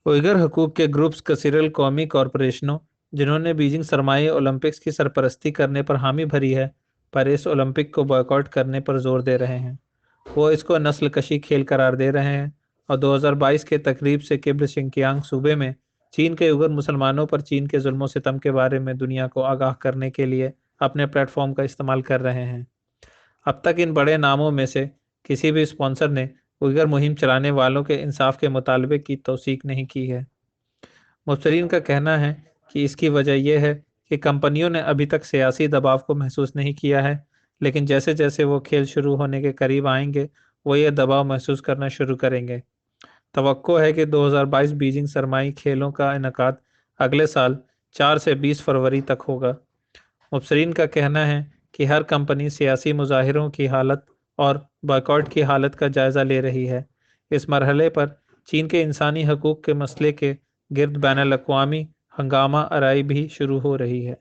Uyghur हकूक़ के groups कसीरल कौमी कॉरपोरेशनों जिन्होंने बीजिंग सरमाई ओलंपिक्स की सरपरस्ती करने पर हामी भरी है, पर इस ओलंपिक को बॉयकॉट करने पर जोर दे रहे हैं। वो इसको नस्ल कशी खेल करार दे रहे हैं और 2022 के तकरीब से किब्र शिंकियांग सूबे में चीन के उइगर मुसलमानों पर चीन के जुल्म सितम के बारे में दुनिया को आगाह करने के लिए अपने प्लेटफॉर्म का इस्तेमाल कर रहे हैं। अब तक इन बड़े नामों में से किसी भी स्पॉन्सर ने उइगर मुहिम चलाने वालों के इंसाफ के मुतालबे की तौसीक नहीं की है। मुबसरीन का कहना है कि इसकी वजह यह है कि कंपनियों ने अभी तक सियासी दबाव को महसूस नहीं किया है, लेकिन जैसे जैसे वो खेल शुरू होने के करीब आएंगे वो ये दबाव महसूस करना शुरू करेंगे। तवक्को है कि 2022 बीजिंग सरमाई खेलों का इनकाद अगले साल 4 से 20 फरवरी तक होगा। मुबसरीन का कहना है कि हर कंपनी सियासी मुजाहिरों की हालत और बॉयकॉट की हालत का जायजा ले रही है। इस मरहले पर चीन के इंसानी हकूक़ के मसले के गिर्द बैनुल अक़वामी हंगामा आराई भी शुरू हो रही है।